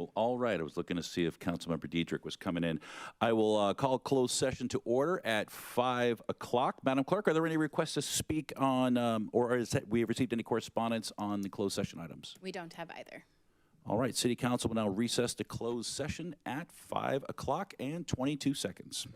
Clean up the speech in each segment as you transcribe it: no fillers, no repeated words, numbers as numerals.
Well, all right. I was looking to see if Councilmember Diedrich was coming in. I will call closed session to order at 5 o'clock. Madam Clerk, are there any requests to speak on, or is that we have received any correspondence on the closed session items? We don't have either. All right. City Council will now recess to closed session at 5 o'clock and 22 seconds.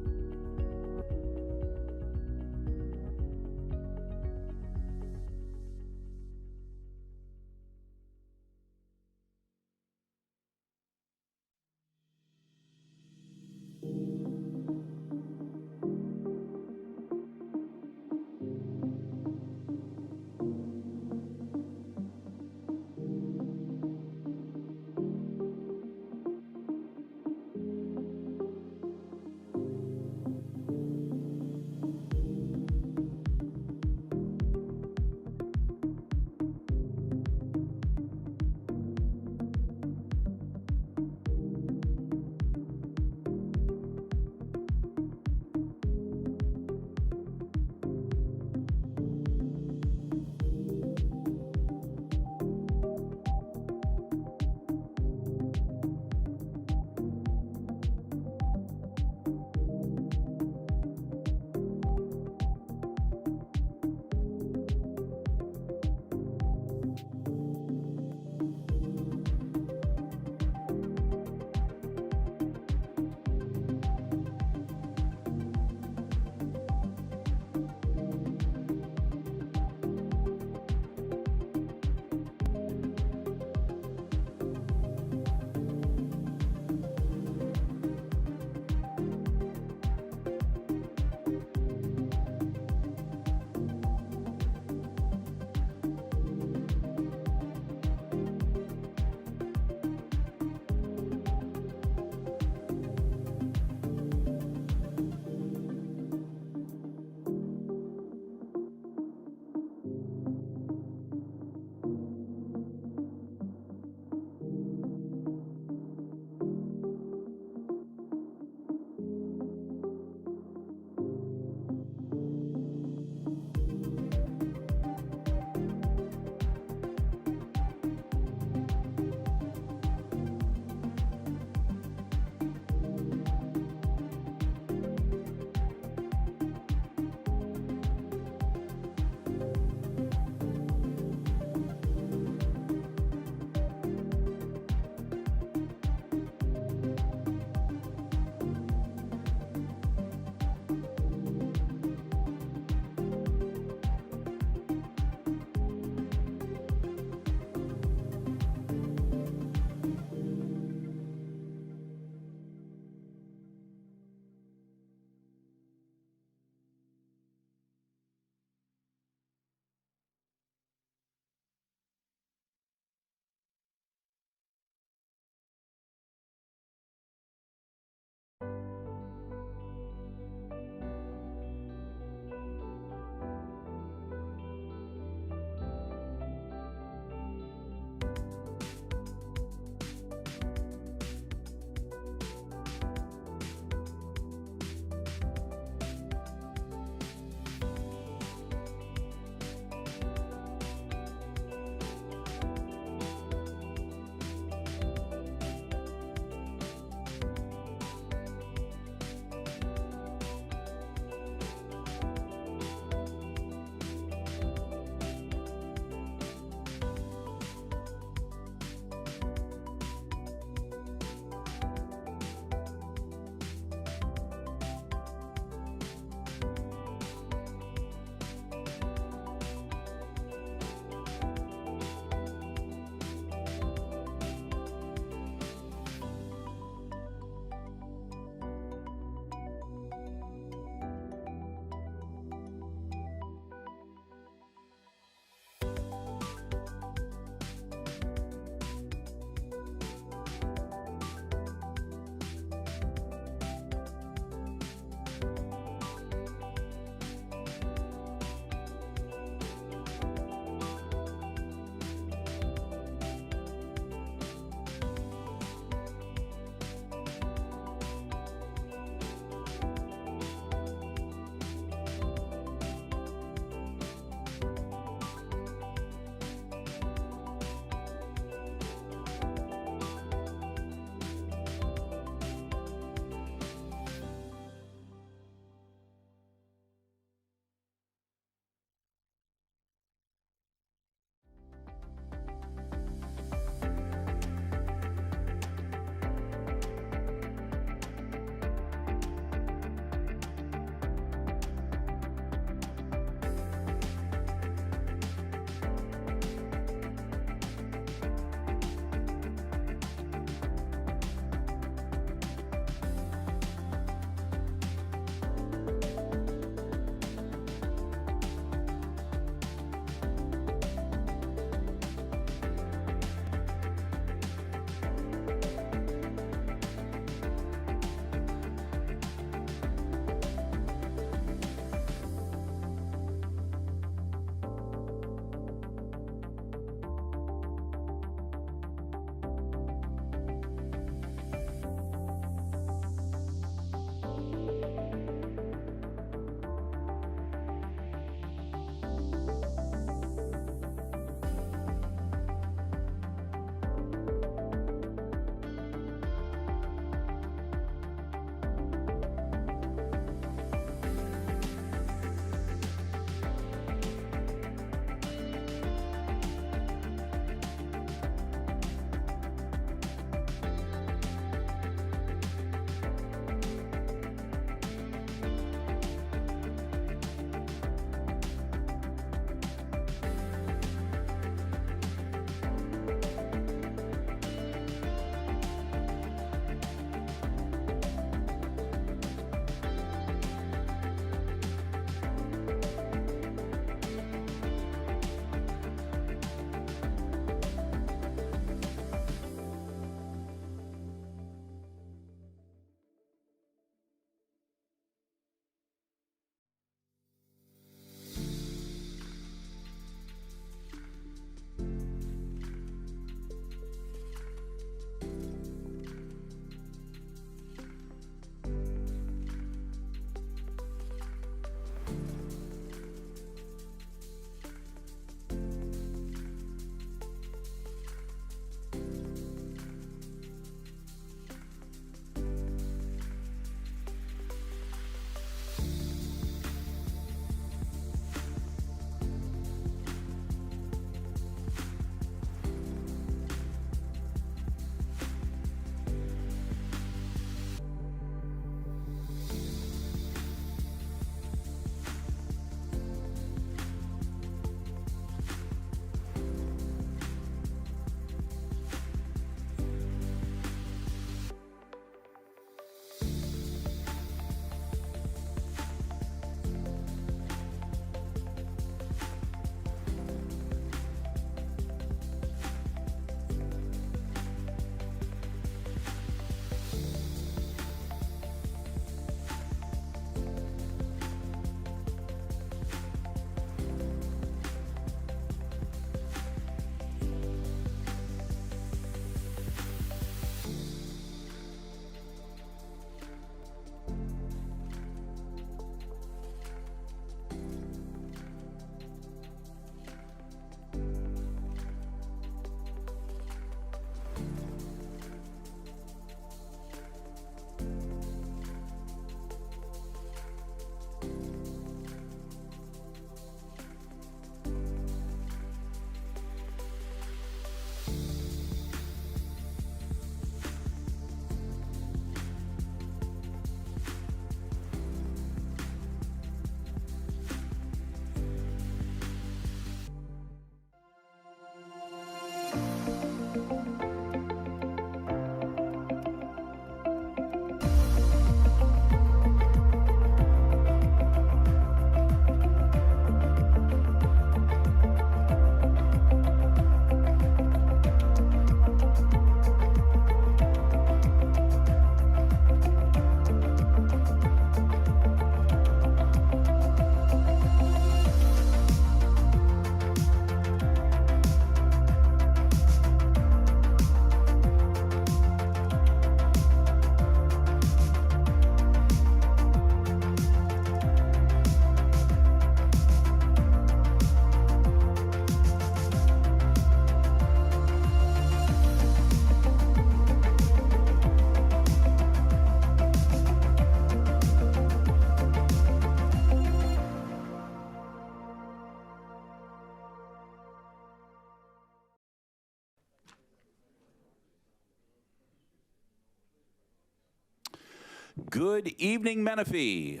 Good evening, Menifee.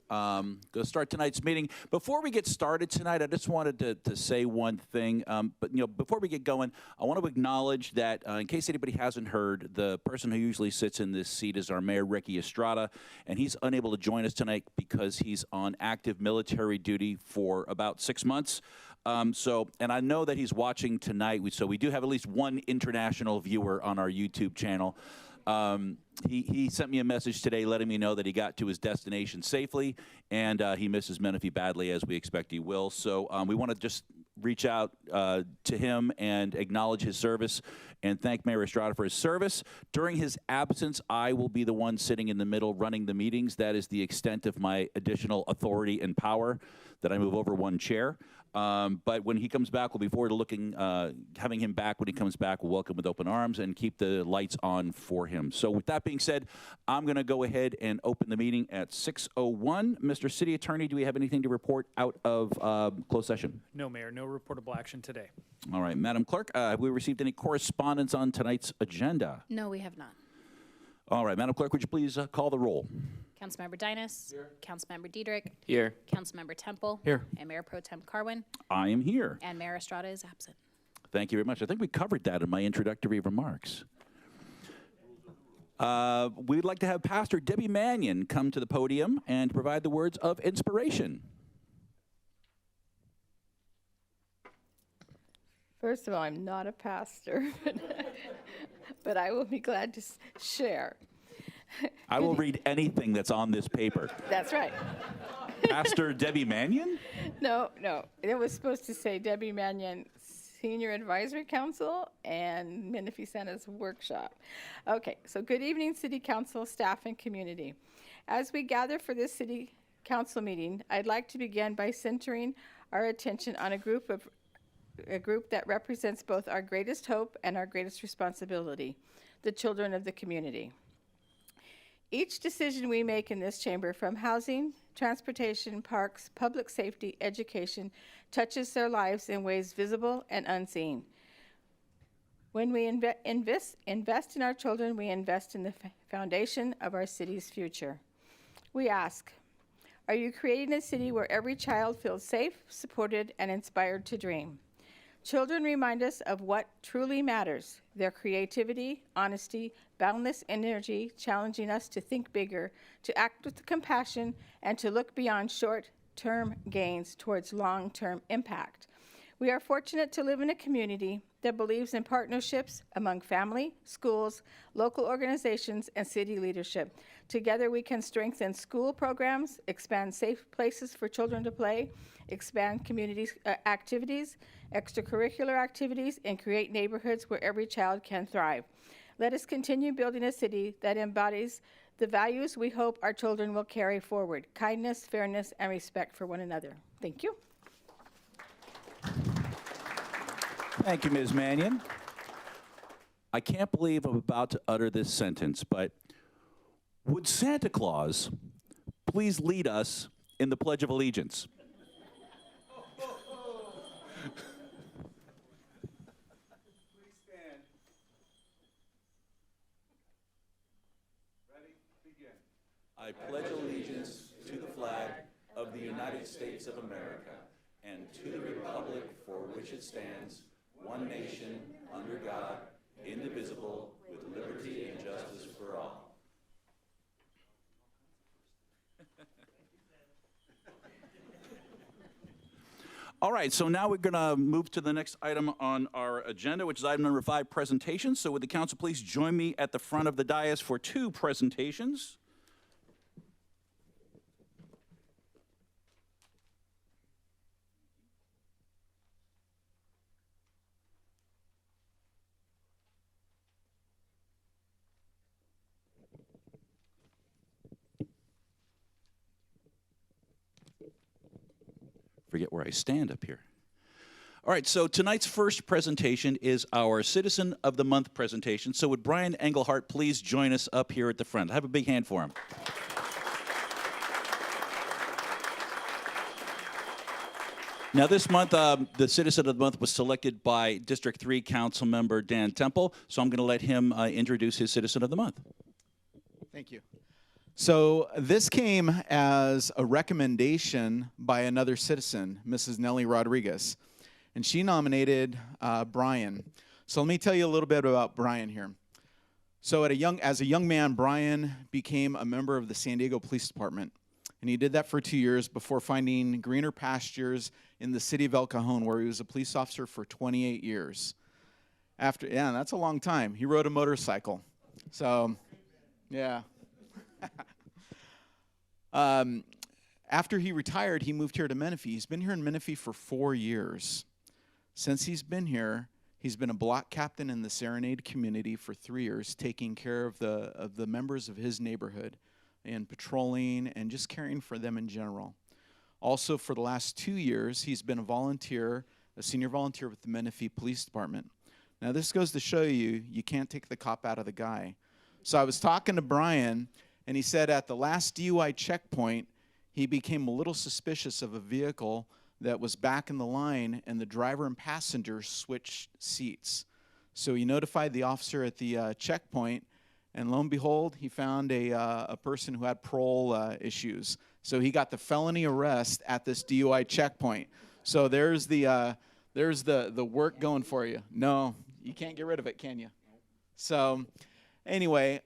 Going to start tonight's meeting. Before we get started tonight, I just wanted to say one thing. But before we get going, I want to acknowledge that, in case anybody hasn't heard, the person who usually sits in this seat is our Mayor, Ricky Estrada, and he's unable to join us tonight because he's on active military duty for about 6 months. And I know that he's watching tonight, so we do have at least one international viewer on our YouTube channel. He sent me a message today letting me know that he got to his destination safely, and he misses Menifee badly, as we expect he will. So we want to just reach out to him and acknowledge his service and thank Mayor Estrada for his service. During his absence, I will be the one sitting in the middle running the meetings. That is the extent of my additional authority and power, that I move over one chair. But when he comes back, we'll be forward to looking, having him back when he comes back. We'll welcome with open arms and keep the lights on for him. So with that being said, I'm going to go ahead and open the meeting at 6:01. Mr. City Attorney, do we have anything to report out of closed session? No, Mayor, no reportable action today. All right, Madam Clerk, have we received any correspondence on tonight's agenda? No, we have not. All right, Madam Clerk, would you please call the roll? Councilmember Dynas. Here. Councilmember Diedrich. Here. Councilmember Temple. Here. And Mayor Pro Tem Carwin. I am here. And Mayor Estrada is absent. Thank you very much. I think we covered that in my introductory remarks. We'd like to have Pastor Debbie Mannion come to the podium and provide the words of inspiration. First of all, I'm not a pastor, but I will be glad to share. I will read anything that's on this paper. That's right. Pastor Debbie Mannion? No. It was supposed to say Debbie Mannion, Senior Advisory Council, and Menifee Center's workshop. Okay, so good evening, City Council, staff, and community. As we gather for this City Council meeting, I'd like to begin by centering our attention on a group that represents both our greatest hope and our greatest responsibility, the children of the community. Each decision we make in this chamber, from housing, transportation, parks, public safety, education, touches their lives in ways visible and unseen. When we invest in our children, we invest in the foundation of our city's future. We ask, are you creating a city where every child feels safe, supported, and inspired to dream? Children remind us of what truly matters: their creativity, honesty, boundless energy, challenging us to think bigger, to act with compassion, and to look beyond short-term gains towards long-term impact. We are fortunate to live in a community that believes in partnerships among family, schools, local organizations, and city leadership. Together we can strengthen school programs, expand safe places for children to play, expand community activities, extracurricular activities, and create neighborhoods where every child can thrive. Let us continue building a city that embodies the values we hope our children will carry forward: kindness, fairness, and respect for one another. Thank you. Thank you, Ms. Mannion. I can't believe I'm about to utter this sentence, but would Santa Claus please lead us in the Pledge of Allegiance? Please stand. Ready? Begin. I pledge allegiance to the flag of the United States of America and to the republic for which it stands, one nation, under God, indivisible, with liberty and justice for all. All right, so now we're going to move to the next item on our agenda, which is item number 5, presentations. So would the council please join me at the front of the dais for 2 presentations? Forget where I stand up here. All right, so tonight's first presentation is our Citizen of the Month presentation. So would Brian Engelhardt please join us up here at the front? Have a big hand for him. Now this month, the Citizen of the Month was selected by District 3 Council Member Dan Temple, so I'm going to let him introduce his Citizen of the Month. Thank you. So this came as a recommendation by another citizen, Mrs. Nellie Rodriguez, and she nominated Brian. So let me tell you a little bit about Brian here. So as a young man, Brian became a member of the San Diego Police Department, and he did that for 2 years before finding greener pastures in the city of El Cajon, where he was a police officer for 28 years. Yeah, that's a long time. He rode a motorcycle. So, yeah. After he retired, he moved here to Menifee. He's been here in Menifee for 4 years. Since he's been here, he's been a block captain in the Serenade community for 3 years, taking care of the members of his neighborhood and patrolling and just caring for them in general. Also, for the last 2 years, he's been a senior volunteer with the Menifee Police Department. Now, this goes to show you can't take the cop out of the guy. So I was talking to Brian, and he said at the last DUI checkpoint, he became a little suspicious of a vehicle that was back in the line, and the driver and passenger switched seats. So he notified the officer at the checkpoint, and lo and behold, he found a person who had parole issues. So he got the felony arrest at this DUI checkpoint. So there's the work going for you. No, you can't get rid of it, can you? So anyway,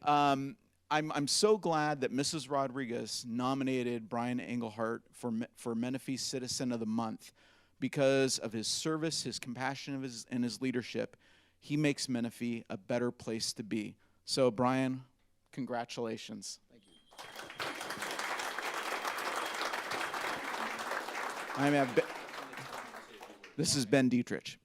I'm so glad that Mrs. Rodriguez nominated Brian Engelhardt for Menifee Citizen of the Month because of his service, his compassion, and his leadership. He makes Menifee a better place to be. So, Brian, congratulations. Thank you. This is Ben Dietrich.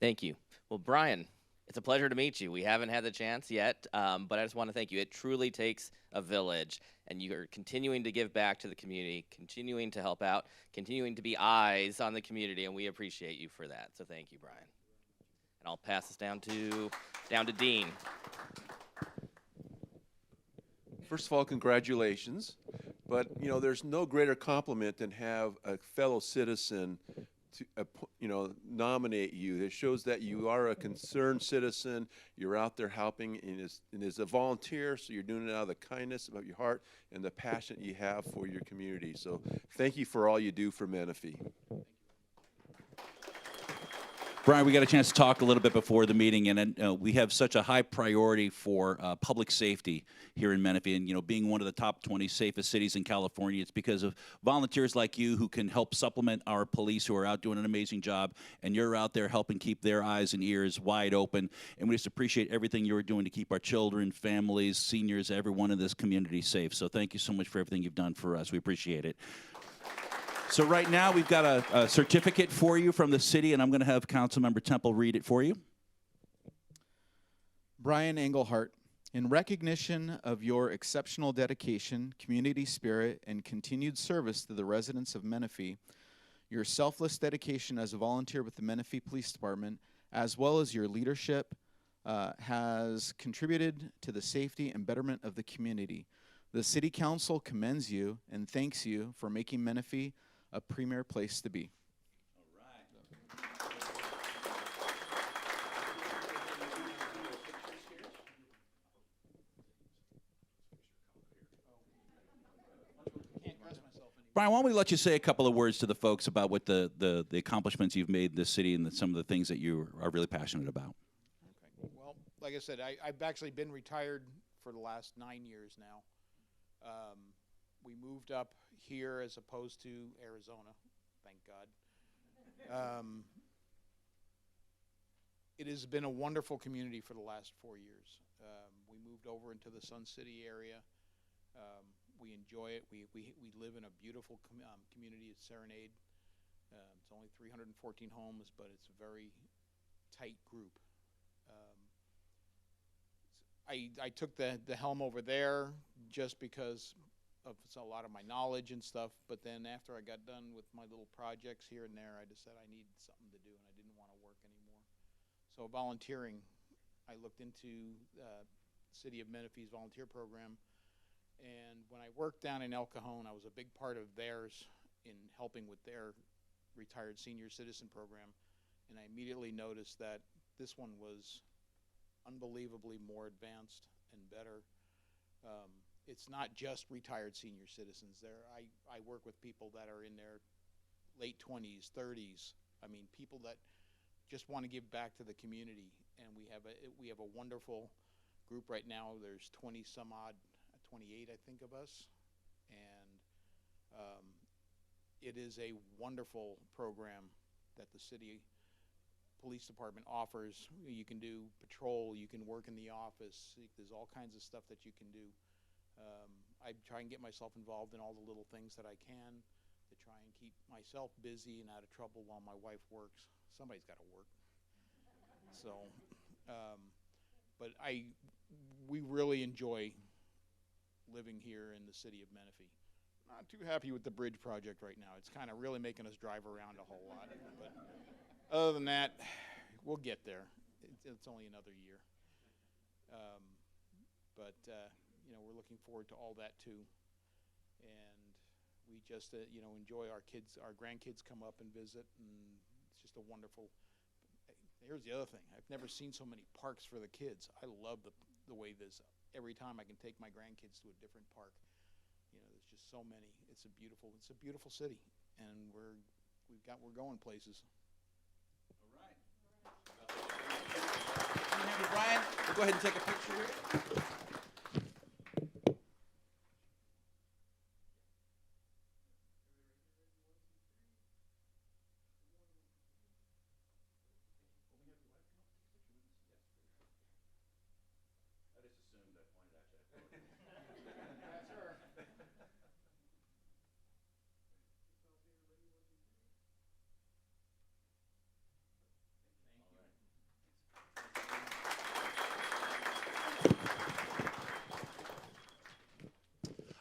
Thank you. Well, Brian, it's a pleasure to meet you. We haven't had the chance yet, but I just want to thank you. It truly takes a village, and you are continuing to give back to the community, continuing to help out, continuing to be eyes on the community, and we appreciate you for that. So thank you, Brian. And I'll pass this down to Dean. First of all, congratulations. But, there's no greater compliment than have a fellow citizen to, nominate you. It shows that you are a concerned citizen. You're out there helping, and as a volunteer, so you're doing it out of the kindness of your heart and the passion you have for your community. So thank you for all you do for Menifee. Brian, we got a chance to talk a little bit before the meeting, and we have such a high priority for public safety here in Menifee. And being one of the top 20 safest cities in California, it's because of volunteers like you who can help supplement our police who are out doing an amazing job. And you're out there helping keep their eyes and ears wide open. And we just appreciate everything you're doing to keep our children, families, seniors, everyone in this community safe. So thank you so much for everything you've done for us. We appreciate it. So right now, we've got a certificate for you from the city, and I'm going to have Councilmember Temple read it for you. Brian Engelhardt, in recognition of your exceptional dedication, community spirit, and continued service to the residents of Menifee, your selfless dedication as a volunteer with the Menifee Police Department, as well as your leadership, has contributed to the safety and betterment of the community. The City Council commends you and thanks you for making Menifee a premier place to be. Brian, why don't we let you say a couple of words to the folks about what the accomplishments you've made in this city and some of the things that you are really passionate about. Okay. Well, like I said, I've actually been retired for the last 9 years now. We moved up here as opposed to Arizona, thank God. It has been a wonderful community for the last 4 years. We moved over into the Sun City area. We enjoy it. We live in a beautiful community at Serenade. It's only 314 homes, but it's a very tight group. I took the helm over there just because of a lot of my knowledge and stuff, but then after I got done with my little projects here and there, I decided I needed something to do and I didn't want to work anymore. So volunteering, I looked into City of Menifee's volunteer program, and when I worked down in El Cajon, I was a big part of theirs in helping with their retired senior citizen program, and I immediately noticed that this one was unbelievably more advanced and better. it's not just retired senior citizens. I work with people that are in their late 20s, 30s. I mean, people that just want to give back to the community. And we have a wonderful group right now. There's 20 some odd, 28 I think of us, and it is a wonderful program that the city police department offers. You can do patrol, you can work in the office. There's all kinds of stuff that you can do. I try and get myself involved in all the little things that I can to try and keep myself busy and out of trouble while my wife works. Somebody's got to work. So, but we really enjoy living here in the city of Menifee. Not too happy with the bridge project right now. It's kind of really making us drive around a whole lot. But other than that, we'll get there. It's only another year. You know, we're looking forward to all that too. And we just, you know, enjoy our kids, our grandkids come up and visit, and it's just a wonderful. Here's the other thing. I've never seen so many parks for the kids. I love the way this. Every time I can take my grandkids to a different park. You know, there's just so many. It's a beautiful city, and we're going places. All right. Brian, we'll go ahead and take a picture here.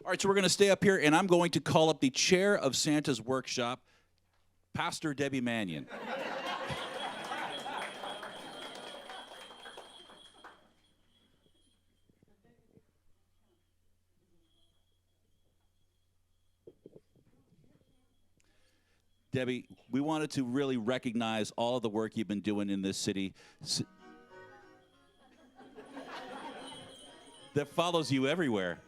All right, so we're going to stay up here, and I'm going to call up the chair of Santa's Workshop, Pastor Debbie Mannion. Debbie, we wanted to really recognize all of the work you've been doing in this city that follows you everywhere.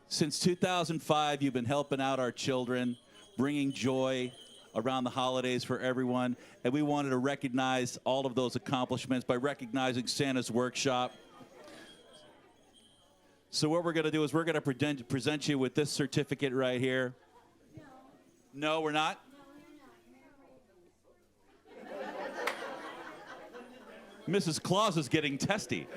Since 2005, you've been helping out our children, bringing joy around the holidays for everyone, and we wanted to recognize all of those accomplishments by recognizing Santa's Workshop. So what we're going to do is we're going to present you with this certificate right here. No, we're not? Mrs. Claus is getting testy.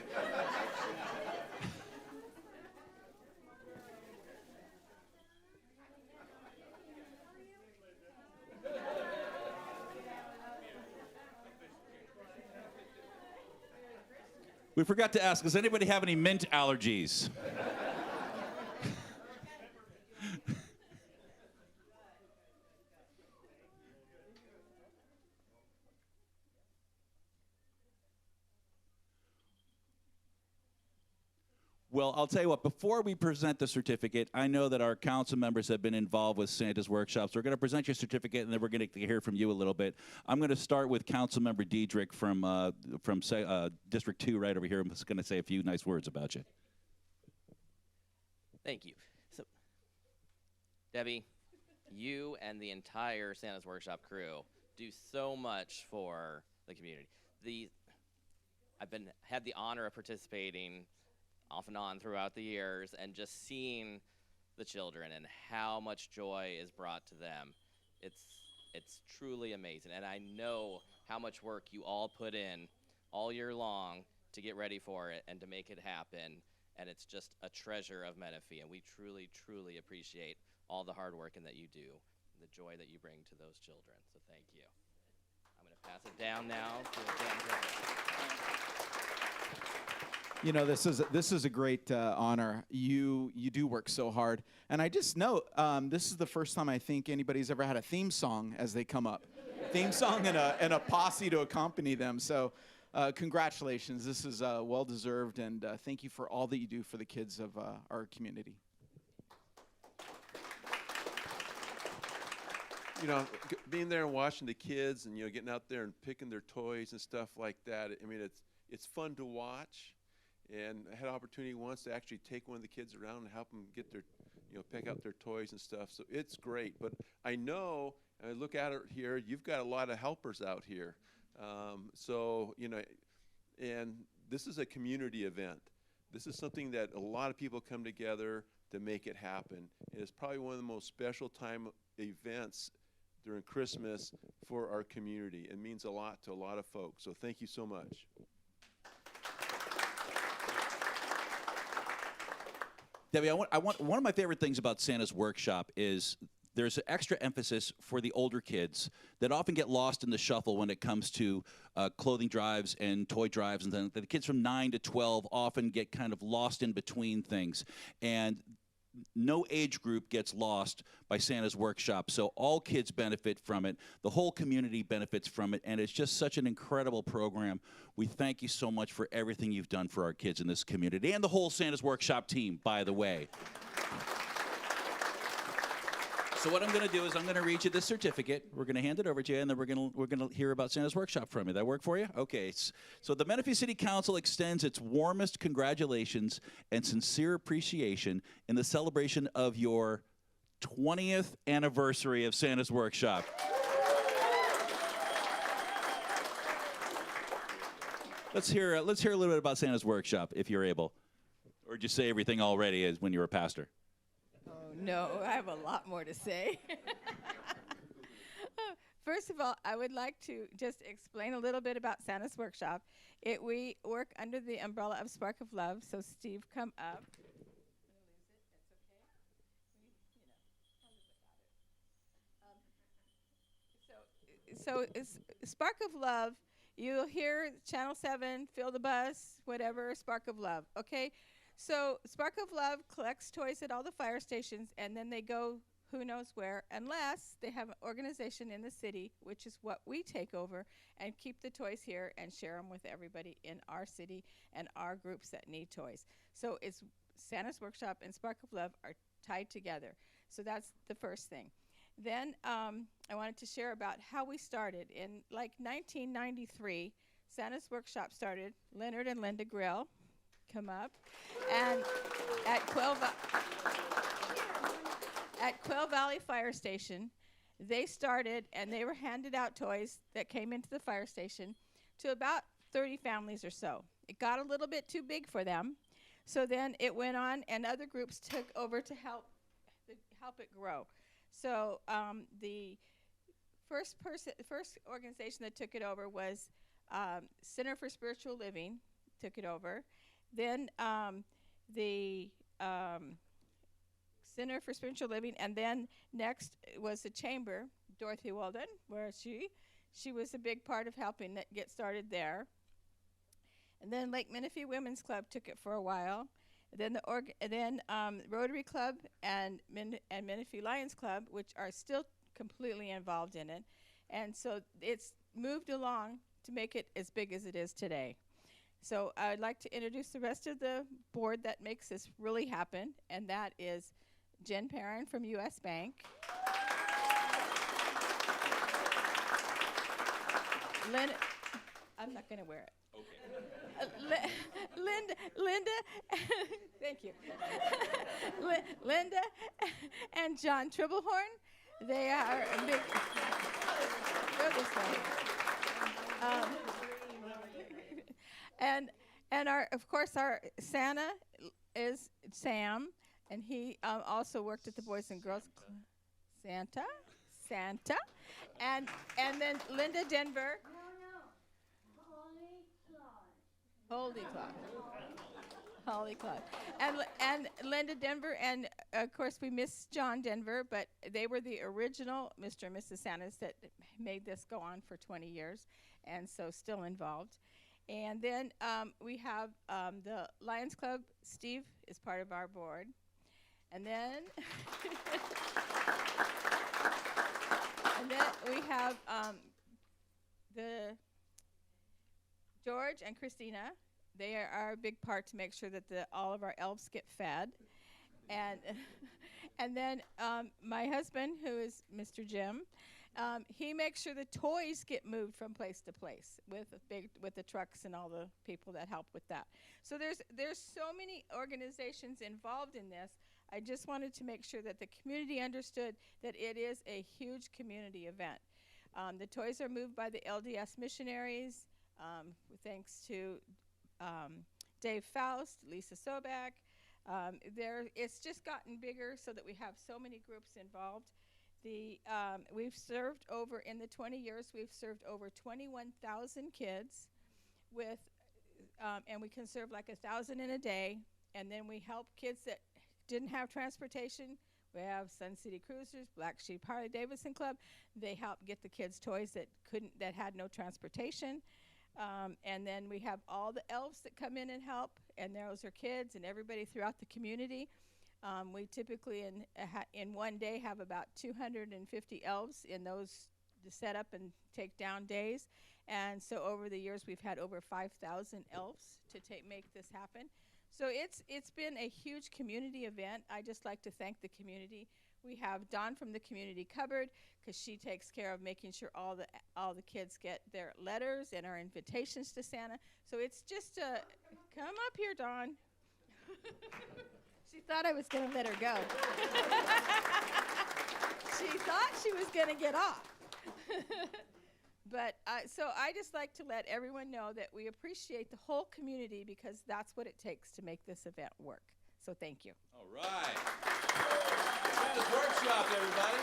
We forgot to ask, does anybody have any mint allergies? Well, I'll tell you what, before we present the certificate, I know that our council members have been involved with Santa's Workshop, so we're going to present your certificate, and then we're going to hear from you a little bit. I'm going to start with Councilmember Diedrich from District 2 right over here. I'm just going to say a few nice words about you. Thank you. So, Debbie, you and the entire Santa's Workshop crew do so much for the community. I've had the honor of participating off and on throughout the years, and just seeing the children and how much joy is brought to them. It's truly amazing, and I know how much work you all put in all year long to get ready for it and to make it happen, and it's just a treasure of Menifee, and we truly, truly appreciate all the hard work and that you do, and the joy that you bring to those children, so thank you. I'm going to pass it down now to Dan. You know, this is a great honor. You do work so hard, and I just know this is the first time I think anybody's ever had a theme song as they come up, theme song and a posse to accompany them. So, congratulations. This is well deserved, and thank you for all that you do for the kids of our community. You know, being there and watching the kids, and getting out there and picking their toys and stuff like that. I mean, it's fun to watch. And I had an opportunity once to actually take one of the kids around and help them get their, pick out their toys and stuff. So it's great. But I know, and I look at it here, you've got a lot of helpers out here. And this is a community event. This is something that a lot of people come together to make it happen. And it's probably one of the most special time events during Christmas for our community. It means a lot to a lot of folks. So thank you so much. Debbie, one of my favorite things about Santa's Workshop is there's an extra emphasis for the older kids that often get lost in the shuffle when it comes to clothing drives and toy drives, and then the kids from 9 to 12 often get kind of lost in between things. And no age group gets lost by Santa's Workshop, so all kids benefit from it. The whole community benefits from it, and it's just such an incredible program. We thank you so much for everything you've done for our kids in this community, and the whole Santa's Workshop team, by the way. So what I'm going to do is I'm going to read you this certificate. We're going to hand it over to you, and then we're going to hear about Santa's Workshop from you. That work for you? Okay. So the Menifee City Council extends its warmest congratulations and sincere appreciation in the celebration of your 20th anniversary of Santa's Workshop. Let's hear a little bit about Santa's Workshop, if you're able. Or did you say everything already as when you were a pastor? No, I have a lot more to say. First of all, I would like to just explain a little bit about Santa's Workshop. We work under the umbrella of Spark of Love, so Steve, come up. So it's Spark of Love. You'll hear Channel 7, Fill the Bus, whatever, Spark of Love, okay? So Spark of Love collects toys at all the fire stations, and then they go who knows where, unless they have an organization in the city, which is what we take over, and keep the toys here and share them with everybody in our city and our groups that need toys. So it's Santa's Workshop and Spark of Love are tied together. So that's the first thing. Then I wanted to share about how we started. In like 1993, Santa's Workshop started. Leonard and Linda Grill come up, and at Quail Valley Fire Station, they started, and they were handed out toys that came into the fire station to about 30 families or so. It got a little bit too big for them, so then it went on, and other groups took over to help it grow. So the first organization that took it over was Center for Spiritual Living took it over. Then the Center for Spiritual Living, and then next was the Chamber. Dorothy Walden, where is she? She was a big part of helping it get started there. And then Lake Menifee Women's Club took it for a while. Then Rotary Club and Menifee Lions Club, which are still completely involved in it. And so it's moved along to make it as big as it is today. So I'd like to introduce the rest of the board that makes this really happen, and that is Jen Perrin from U.S. Bank. I'm not going to wear it. Okay. Linda, thank you. Linda and John Tribblehorn, they are a big. Go this way. And of course our Santa is Sam, and he also worked at the Boys and Girls Club. Santa, and then Linda Denver. Holy Claude. And Linda Denver, and of course we miss John Denver, but they were the original Mr. and Mrs. Santas that made this go on for 20 years, and so still involved. And then we have the Lions Club. Steve is part of our board. And then we have the George and Christina. They are a big part to make sure that all of our elves get fed. And then my husband, who is Mr. Jim, He makes sure the toys get moved from place to place with the trucks and all the people that help with that. So there's so many organizations involved in this. I just wanted to make sure that the community understood that it is a huge community event. The toys are moved by the LDS missionaries, thanks to Dave Faust, Lisa Sobak. It's just gotten bigger so that we have so many groups involved. We've served in the 20 years, we've served over 21,000 kids with, and we can serve like 1,000 in a day. And then we help kids that didn't have transportation. We have Sun City Cruisers, Black Sheep Harley Davidson Club. They help get the kids toys that had no transportation. And then we have all the elves that come in and help, and those are kids and everybody throughout the community. We typically in one day have about 250 elves in those set up and take down days. And so over the years, we've had over 5,000 elves to make this happen. So it's been a huge community event. I just like to thank the community. We have Dawn from the community cupboard, because she takes care of making sure all the kids get their letters and our invitations to Santa. So it's just come up here, Dawn. She thought I was going to let her go. She thought she was going to get off. But so I just like to let everyone know that we appreciate the whole community, because that's what it takes to make this event work. So thank you. All right. Santa's Workshop, everybody.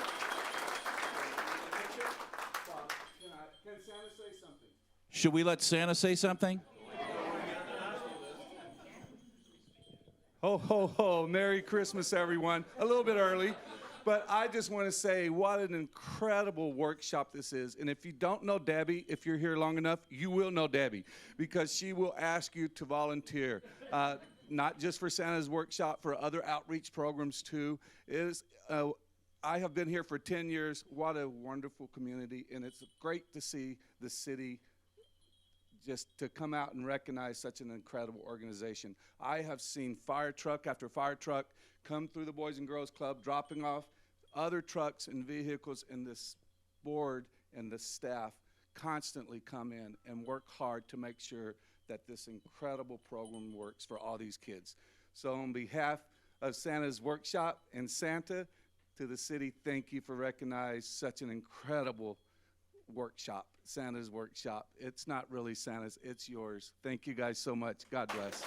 Can Santa say something? Should we let Santa say something? Ho, ho, ho. Merry Christmas, everyone. A little bit early, but I just want to say what an incredible workshop this is. And if you don't know Debbie, if you're here long enough, you will know Debbie, because she will ask you to volunteer. Not just for Santa's Workshop, for other outreach programs too. I have been here for 10 years. What a wonderful community, and it's great to see the city just to come out and recognize such an incredible organization. I have seen fire truck after fire truck come through the Boys and Girls Club, dropping off other trucks and vehicles, and this board and the staff constantly come in and work hard to make sure that this incredible program works for all these kids. So on behalf of Santa's Workshop and Santa, to the city, thank you for recognizing such an incredible workshop, Santa's Workshop. It's not really Santa's, it's yours. Thank you guys so much. God bless.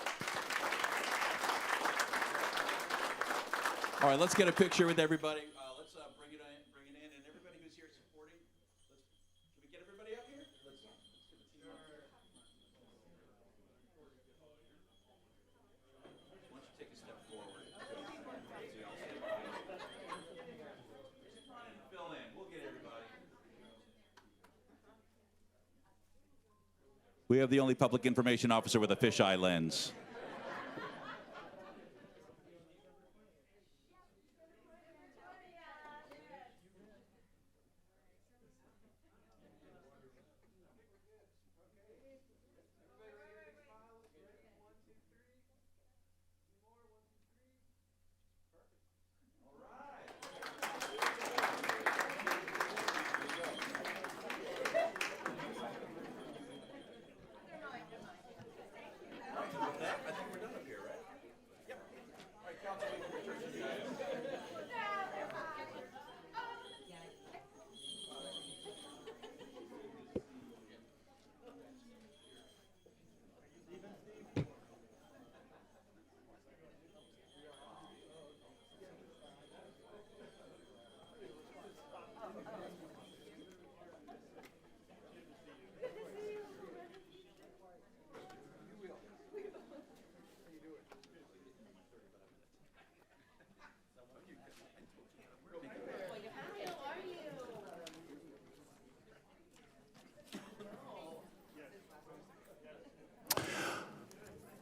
All right, let's get a picture with everybody. Let's bring it in, and everybody who's here supporting. Can we get everybody up here? Let's get the team up here. Why don't you take a step forward? Fill in. We'll get everybody. We have the only public information officer with a fisheye lens.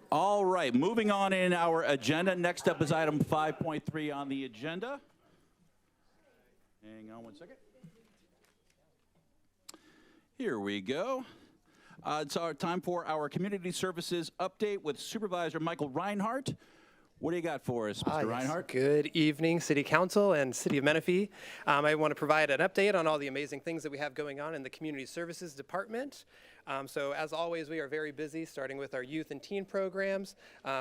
All right, moving on in our agenda. Next up is item 5.3 on the agenda. Hang on one second. Here we go. It's our time for our community services update with Supervisor Michael Reinhardt. What do you got for us, Mr. Yes. Reinhardt? Good evening, City Council and City of Menifee. I want to provide an update on all the amazing things that we have going on in the Community Services Department. So as always, we are very busy, starting with our youth and teen programs.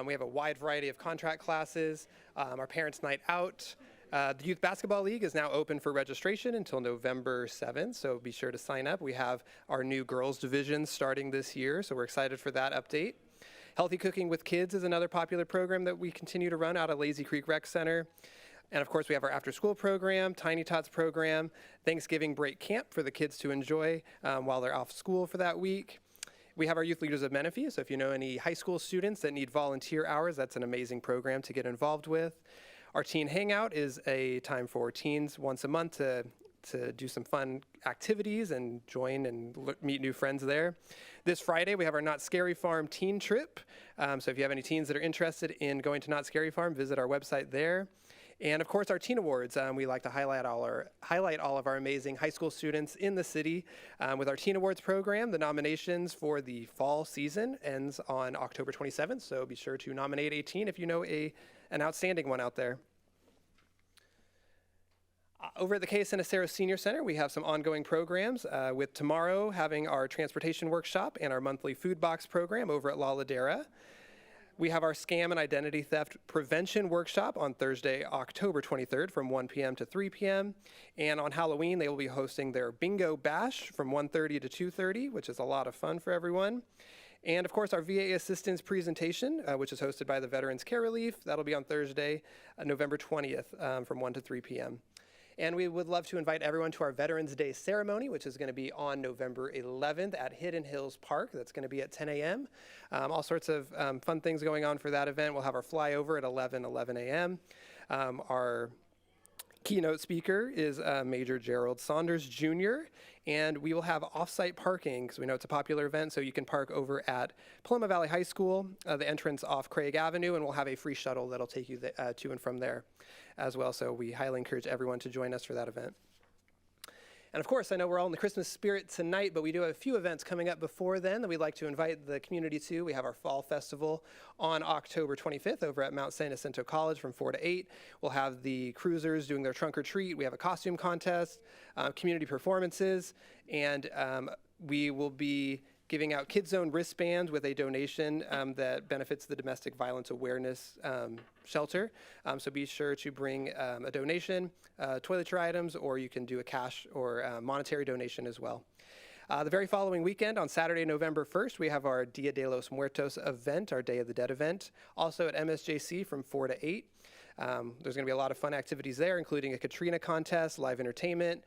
We have a wide variety of contract classes, our Parents' Night Out. The Youth Basketball League is now open for registration until November 7th, so be sure to sign up. We have our new girls division starting this year, so we're excited for that update. Healthy Cooking with Kids is another popular program that we continue to run out of Lazy Creek Rec Center. And of course, we have our after-school program, Tiny Tots program, Thanksgiving break camp for the kids to enjoy while they're off school for that week. We have our Youth Leaders of Menifee, so if you know any high school students that need volunteer hours, that's an amazing program to get involved with. Our Teen Hangout is a time for teens once a month to do some fun activities and join and meet new friends there. This Friday, we have our Not Scary Farm teen trip. So if you have any teens that are interested in going to Not Scary Farm, visit our website there. And of course, our Teen Awards. We like to highlight all of our amazing high school students in the city. With our Teen Awards program, the nominations for the fall season ends on October 27th. So be sure to nominate a teen if you know an outstanding one out there. Over at the KSN Acero Senior Center, we have some ongoing programs, with tomorrow having our transportation workshop and our monthly food box program over at La Ladera. We have our scam and identity theft prevention workshop on Thursday, October 23rd from 1 p.m. to 3 p.m. And on Halloween, they will be hosting their bingo bash from 1:30 to 2:30, which is a lot of fun for everyone. And of course, our VA assistance presentation, which is hosted by the Veterans Care Relief, that'll be on Thursday, November 20th from 1 to 3 p.m. And we would love to invite everyone to our Veterans Day ceremony, which is going to be on November 11th at Hidden Hills Park. That's going to be at 10 a.m. All sorts of fun things going on for that event. We'll have our flyover at 11 a.m. Our keynote speaker is Major Gerald Saunders Jr., and we will have off-site parking because we know it's a popular event, so you can park over at Paloma Valley High School, the entrance off Craig Avenue, and we'll have a free shuttle that'll take you to and from there as well. So we highly encourage everyone to join us for that event. And of course, I know we're all in the Christmas spirit tonight, but we do have a few events coming up before then that we'd like to invite the community to. We have our Fall Festival on October 25th over at Mount San Jacinto College from 4 to 8. We'll have the cruisers doing their trunk or treat. We have a costume contest, community performances, and we will be giving out Kids Zone wristbands with a donation that benefits the Domestic Violence Awareness Shelter. So be sure to bring a donation, toiletry items, or you can do a cash or monetary donation as well. The very following weekend, on Saturday, November 1st, we have our Dia de los Muertos event, our Day of the Dead event, also at MSJC from 4 to 8. There's going to be a lot of fun activities there, including a Katrina contest, live entertainment,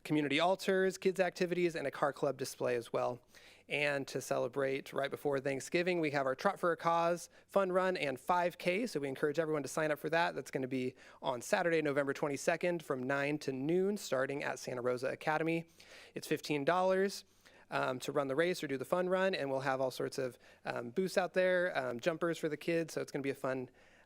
community altars, kids activities, and a car club display as well. And to celebrate right before Thanksgiving, we have our Trot for a Cause fun run and 5K. So we encourage everyone to sign up for that. That's going to be on Saturday, November 22nd from 9 to noon, starting at Santa Rosa Academy. It's $15 to run the race or do the fun run, and we'll have all sorts of booths out there, jumpers for the kids. So it's going to be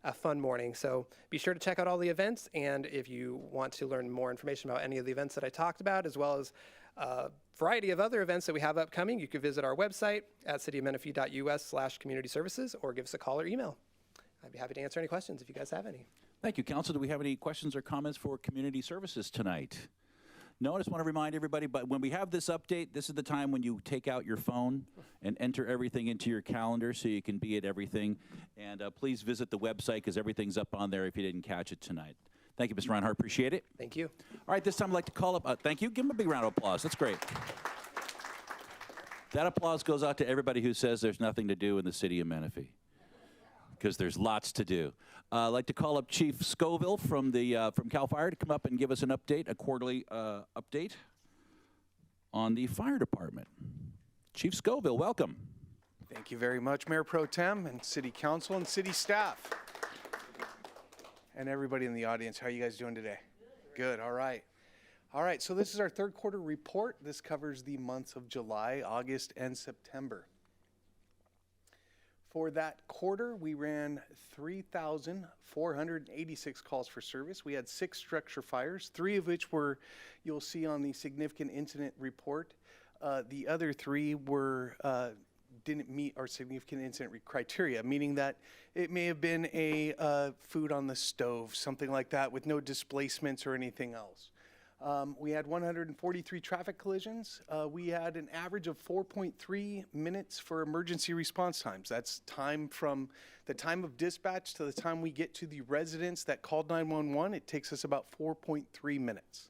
a fun morning. So be sure to check out all the events, and if you want to learn more information about any of the events that I talked about, as well as a variety of other events that we have upcoming, you can visit our website at cityofmenifee.us/community services or give us a call or email. I'd be happy to answer any questions if you guys have any. Thank you, Council. Do we have any questions or comments for community services tonight? No, I just want to remind everybody, but when we have this update, this is the time when you take out your phone and enter everything into your calendar so you can be at everything. And please visit the website because everything's up on there if you didn't catch it tonight. Thank you, Mr. Reinhardt. Appreciate it. Thank you. All right, this time I'd like to call up, thank you. Give him a big round of applause. That's great. That applause goes out to everybody who says there's nothing to do in the city of Menifee, because there's lots to do. I'd like to call up Chief Scoville from CAL FIRE to come up and give us an update, a quarterly update on the fire department. Chief Scoville, welcome. Thank you very much, Mayor Pro Tem and City Council and City staff. And everybody in the audience, how are you guys doing today? Good, all right. All right, so this is our third quarter report. This covers the months of July, August, and September. For that quarter, we ran 3,486 calls for service. We had 6 structure fires, 3 of which were, you'll see on the significant incident report. The other 3 were didn't meet our significant incident criteria, meaning that it may have been a food on the stove, something like that, with no displacements or anything else. We had 143 traffic collisions. We had an average of 4.3 minutes for emergency response times. That's time from the time of dispatch to the time we get to the residents that called 911. It takes us about 4.3 minutes.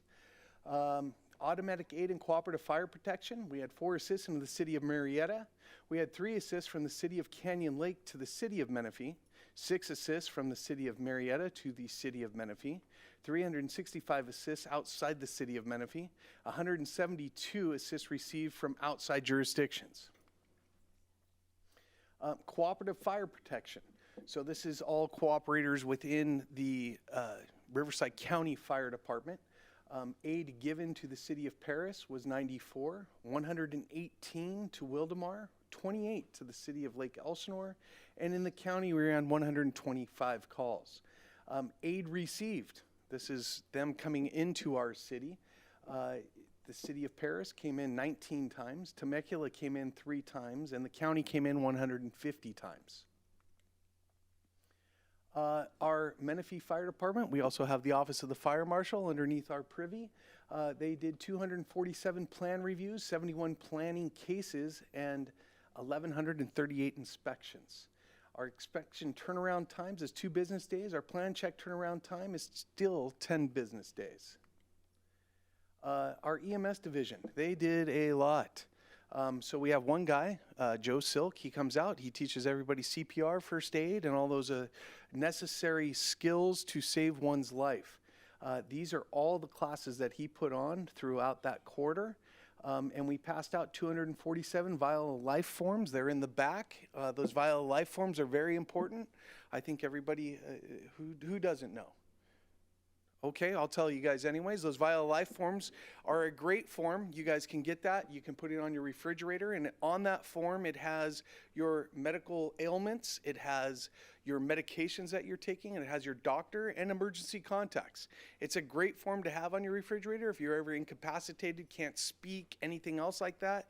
Automatic aid and cooperative fire protection. We had 4 assists in the city of Marietta. We had 3 assists from the city of Canyon Lake to the city of Menifee. 6 assists from the city of Marietta to the city of Menifee. 365 assists outside the city of Menifee. 172 assists received from outside jurisdictions. Cooperative fire protection. So this is all cooperators within the Riverside County Fire Department. Aid given to the city of Paris was 94, 118 to Wildemar, 28 to the city of Lake Elsinore, and in the county we ran 125 calls. Aid received, this is them coming into our city. The city of Paris came in 19 times, Temecula came in 3 times, and the county came in 150 times. Our Menifee Fire Department, we also have the Office of the Fire Marshal underneath our privy. They did 247 plan reviews, 71 planning cases, and 1,138 inspections. Our inspection turnaround times is 2 business days. Our plan check turnaround time is still 10 business days. Our EMS division, they did a lot. So we have one guy, Joe Silk. He comes out, he teaches everybody CPR, first aid, and all those necessary skills to save one's life. These are all the classes that he put on throughout that quarter. And we passed out 247 vial of life forms. They're in the back. Those vial of life forms are very important. I think everybody, who doesn't know? Okay, I'll tell you guys anyways. Those vial of life forms are a great form. You guys can get that. You can put it on your refrigerator, and on that form it has your medical ailments, it has your medications that you're taking, and it has your doctor and emergency contacts. It's a great form to have on your refrigerator if you're ever incapacitated, can't speak, anything else like that.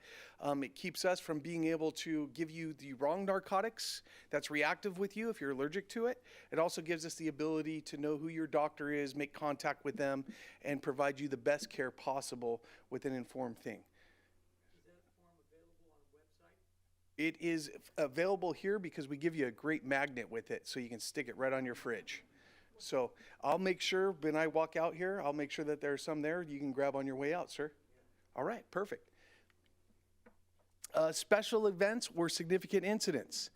It keeps us from being able to give you the wrong narcotics that's reactive with you if you're allergic to it. It also gives us the ability to know who your doctor is, make contact with them, and provide you the best care possible with an informed thing. It is available here because we give you a great magnet with it so you can stick it right on your fridge. So I'll make sure when I walk out here, I'll make sure that there's some there you can grab on your way out, sir. All right, perfect. Special events were significant incidents.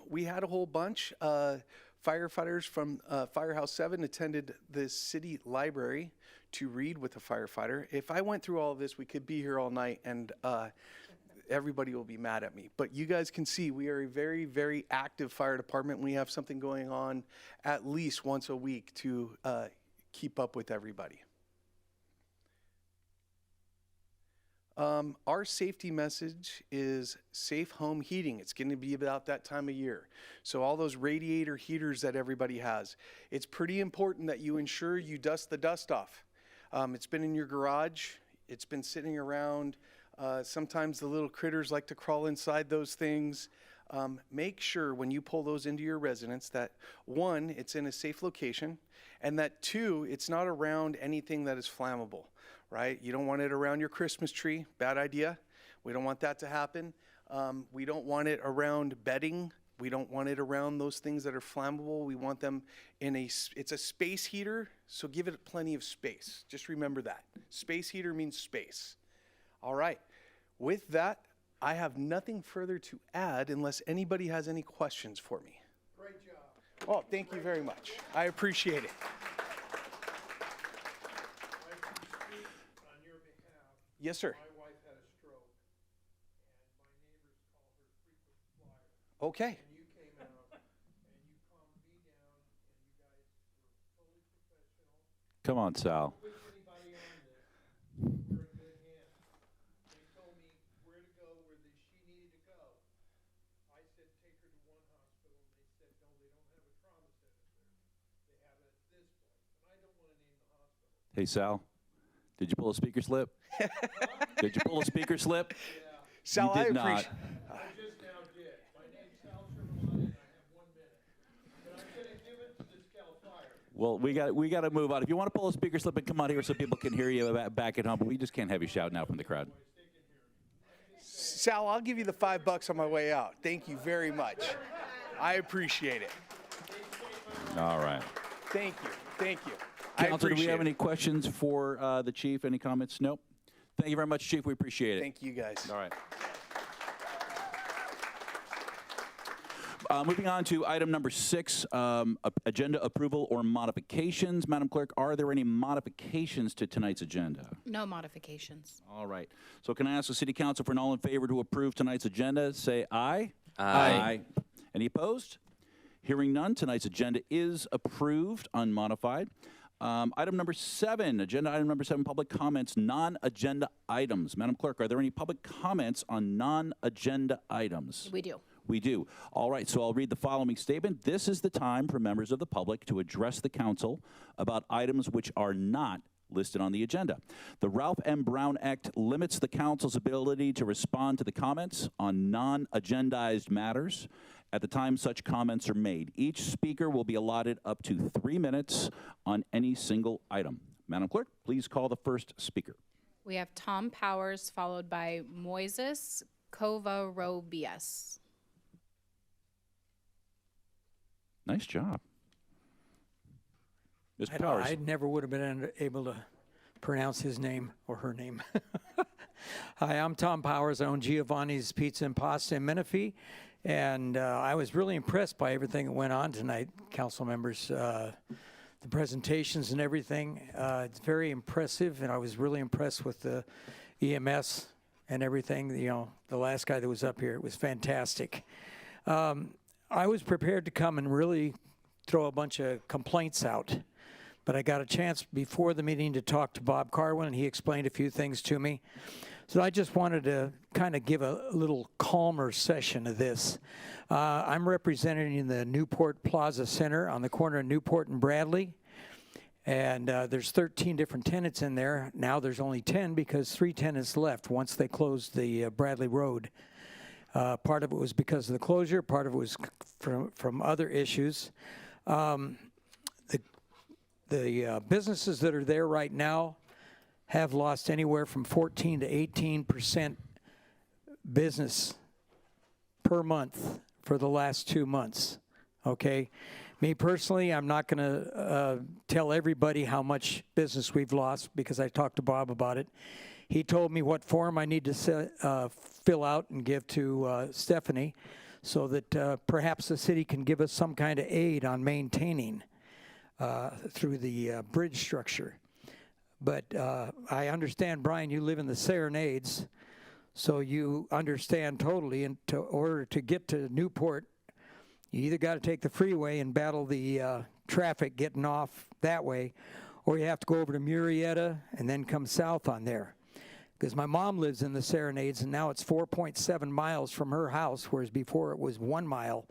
We had a whole bunch. Firefighters from Firehouse 7 attended the city library to read with a firefighter. If I went through all of this, we could be here all night, and everybody will be mad at me. But you guys can see we are a very, very active fire department. We have something going on at least once a week to keep up with everybody. Our safety message is safe home heating. It's going to be about that time of year. So all those radiator heaters that everybody has, it's pretty important that you ensure you dust the dust off. It's been in your garage. It's been sitting around. Sometimes the little critters like to crawl inside those things. Make sure when you pull those into your residence that 1, it's in a safe location, and that 2, it's not around anything that is flammable, right? You don't want it around your Christmas tree. Bad idea. We don't want that to happen. We don't want it around bedding. We don't want it around those things that are flammable. We want them in it's a space heater, so give it plenty of space. Just remember that. Space heater means space. All right. With that, I have nothing further to add unless anybody has any questions for me. Great job. Oh, thank you very much. I appreciate it. On your behalf, Yes, sir. my wife had a stroke, and my neighbors call her frequent flyer. Okay. And you came out, and you calmed me down, and you guys were fully professional. Come on, Sal. Don't push anybody on this. We're in good hands. They told me where to go, where she needed to go. I said, take her to one hospital, and they said, no, they don't have a trauma center there. They have it at this place, and I don't want to name the hospital. Hey, Sal, did you pull a speaker slip? Did you pull a speaker slip? Sal, You I did not. appreciate I just now Well, we got to move on. If you want to pull a speaker slip and come out here so people can hear you back at home, but we just can't have you shouting out from the crowd. Sal, I'll give you the $5 on my way out. Thank you very much. I appreciate it. All right. Thank you. Thank you. Council, do we have it. any questions for the chief? Any comments? Nope. Thank you very much, Chief. We appreciate it. Thank you, guys. All right. Moving on to item number 6, agenda approval or modifications. Madam Clerk, are there any modifications to tonight's agenda? No modifications. All right. So can I ask the City Council for an all in favor to approve tonight's agenda? Say aye. Aye. Any opposed? Hearing none, tonight's agenda is approved, unmodified. Item number 7, agenda item number 7, public comments, non-agenda items. Madam Clerk, are there any public comments on non-agenda items? We do. We do. All right, so I'll read the following statement. This is the time for members of the public to address the council about items which are not listed on the agenda. The Ralph M. Brown Act limits the council's ability to respond to the comments on non-agendized matters at the time such comments are made. Each speaker will be allotted up to 3 minutes on any single item. Madam Clerk, please call the first speaker. We have Tom Powers, followed by Moises Covarrubias. Nice job. Ms. Powers. I never would have been able to pronounce his name or her name. Hi, I'm Tom Powers. I own Giovanni's Pizza and Pasta in Menifee, and I was really impressed by everything that went on tonight, council members. The presentations and everything, it's very impressive, and I was really impressed with the EMS and everything. You know, the last guy that was up here, it was fantastic. I was prepared to come and really throw a bunch of complaints out, but I got a chance before the meeting to talk to Bob Carwin, and he explained a few things to me. So I just wanted to kind of give a little calmer session of this. I'm representing the Newport Plaza Center on the corner of Newport and Bradley, and there's 13 different tenants in there. Now there's only 10 because 3 tenants left once they closed the Bradley Road. Part of it was because of the closure. Part of it was from other issues. The businesses that are there right now have lost anywhere from 14 to 18% business per month for the last 2 months. Okay, me personally, I'm not going to tell everybody how much business we've lost because I talked to Bob about it. He told me what form I need to fill out and give to Stephanie so that perhaps the city can give us some kind of aid on maintaining through the bridge structure. But I understand, Brian, you live in the Serenades, so you understand totally. In order to get to Newport, you either got to take the freeway and battle the traffic getting off that way, or you have to go over to Murrieta and then come south on there. Because my mom lives in the Serenades, and now it's 4.7 miles from her house, whereas before it was 1 mile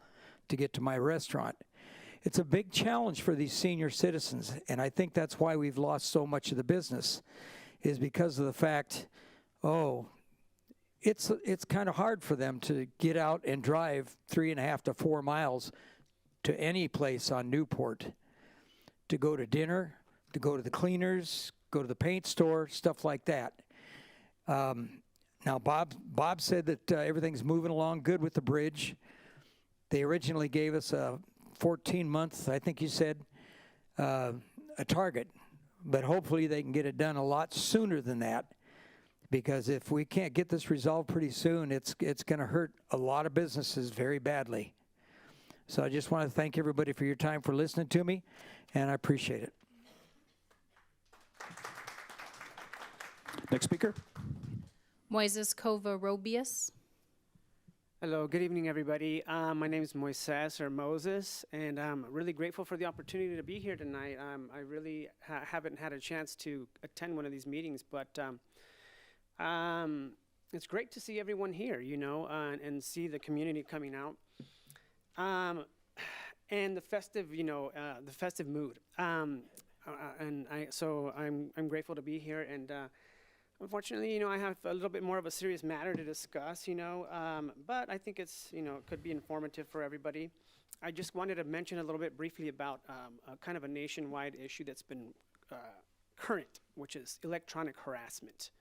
to get to my restaurant. It's a big challenge for these senior citizens, and I think that's why we've lost so much of the business, is because of the fact, it's kind of hard for them to get out and drive 3.5 to 4 miles to any place on Newport to go to dinner, to go to the cleaners, go to the paint store, stuff like that. Now, Bob said that everything's moving along good with the bridge. They originally gave us a 14-month, I think you said, a target. But hopefully they can get it done a lot sooner than that. Because if we can't get this resolved pretty soon, it's going to hurt a lot of businesses very badly. So I just want to thank everybody for your time for listening to me, and I appreciate it. Next speaker. Moises Covarrubias. Hello, good evening, everybody. My name is Moises or Moses, and I'm really grateful for the opportunity to be here tonight. I really haven't had a chance to attend one of these meetings, but it's great to see everyone here, you know, and see the community coming out, and the festive, you know, the festive mood. So I'm grateful to be here, and Unfortunately, you know, I have a little bit more of a serious matter to discuss, you know, but I think it's, you know, it could be informative for everybody. I just wanted to mention a little bit briefly about a kind of a nationwide issue that's been current, which is electronic harassment.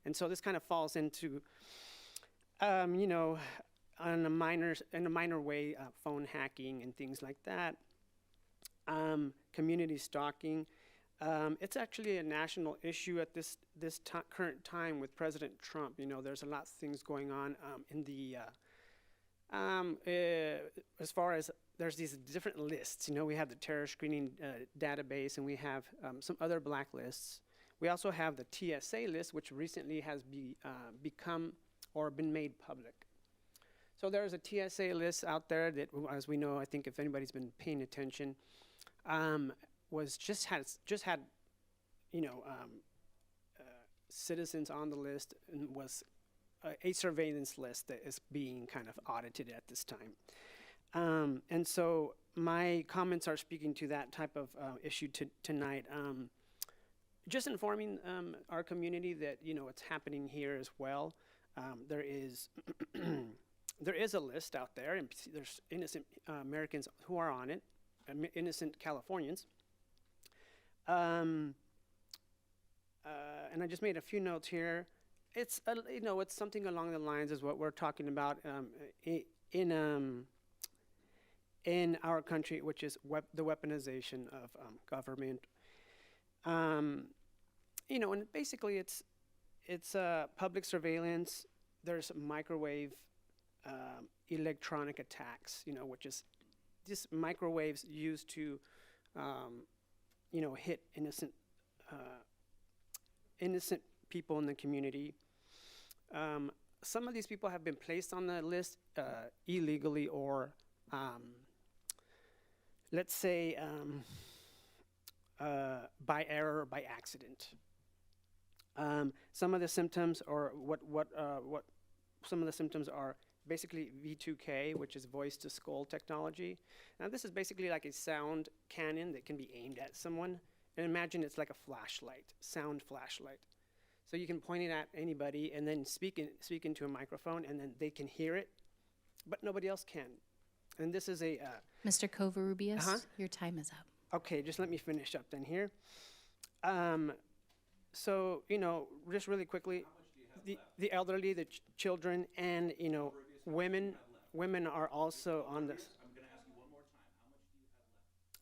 And so this kind of falls into, you know, in a minor way, phone hacking and things like that, community stalking. It's actually a national issue at this current time with President Trump. You know, there's a lot of things going on in the as far as there's these different lists. You know, we have the terror screening database, and we have some other blacklists. We also have the TSA list, which recently has become or been made public. So there's a TSA list out there that, as we know, I think if anybody's been paying attention, was just had you know citizens on the list, and was a surveillance list that is being kind of audited at this time. And so my comments are speaking to that type of issue tonight. Just informing our community that, you know, it's happening here as well. There is there is a list out there, and there's innocent Americans who are on it, innocent Californians. And I just made a few notes here. It's you know, it's something along the lines as what we're talking about in our country, which is the weaponization of government. You know, and basically it's public surveillance. There's microwave electronic attacks, you know, which is just microwaves used to, you know, hit innocent people in the community. Some of these people have been placed on the list illegally, or let's say by error or by accident. Some of the symptoms, or what some of the symptoms are, basically V2K, which is voice to skull technology. Now this is basically like a sound cannon that can be aimed at someone. And imagine it's like a flashlight, sound flashlight. So you can point it at anybody and then speak into a microphone, and then they can hear it, but nobody else can. And this is a Mr. Covarrubias, your time is up. okay, just let me finish up then here. So, you know, just really quickly, the elderly, the children, and, you know, women are also on this. I'm going to ask you one more time. How much do you have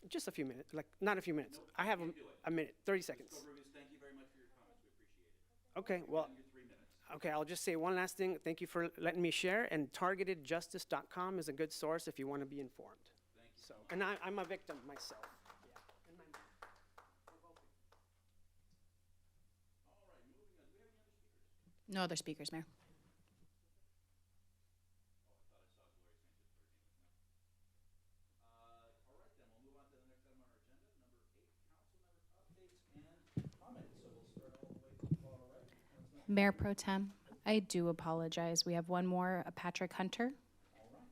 left? Just a few minutes, like not a few minutes. I have a minute, 30 seconds. Thank you very much for your comments. We appreciate it. Okay, well, Your 3 minutes. okay, I'll just say one last thing. Thank you for letting me share, and targetedjustice.com is a good source if you want to be informed. Thank you. So, and I'm a victim myself. Yeah. And my mom. All right, moving on. Do we have any other speakers? No other speakers, Mayor. All right, then we'll move on to the next item on our agenda, number 8, council member updates and comments. So we'll start all the way to the far right. Mayor Pro Tem, I do apologize. We have one more, Patrick Hunter. All right.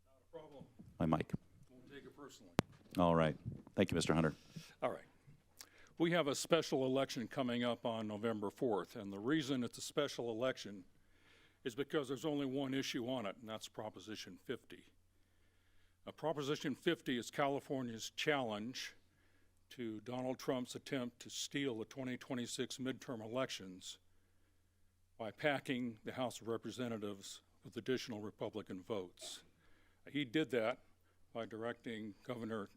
Not a problem. My mic. Won't take it personally. All right. Thank you, Mr. Hunter. All right. We have a special election coming up on November 4th, and the reason it's a special election is because there's only one issue on it, and that's Proposition 50. Proposition 50 is California's challenge to Donald Trump's attempt to steal the 2026 midterm elections by packing the House of Representatives with additional Republican votes. He did that by directing Governor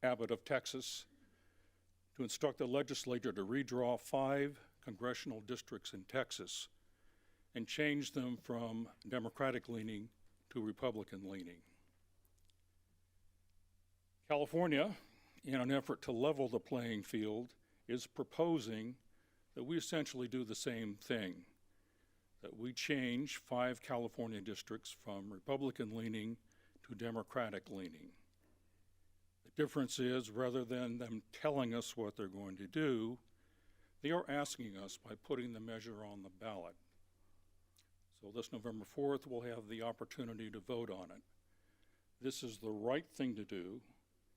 Abbott of Texas to instruct the legislature to redraw 5 congressional districts in Texas and change them from Democratic leaning to Republican leaning. California, in an effort to level the playing field, is proposing that we essentially do the same thing, that we change 5 California districts from Republican leaning to Democratic leaning. The difference is, rather than them telling us what they're going to do, they are asking us by putting the measure on the ballot. So this November 4th, we'll have the opportunity to vote on it. This is the right thing to do,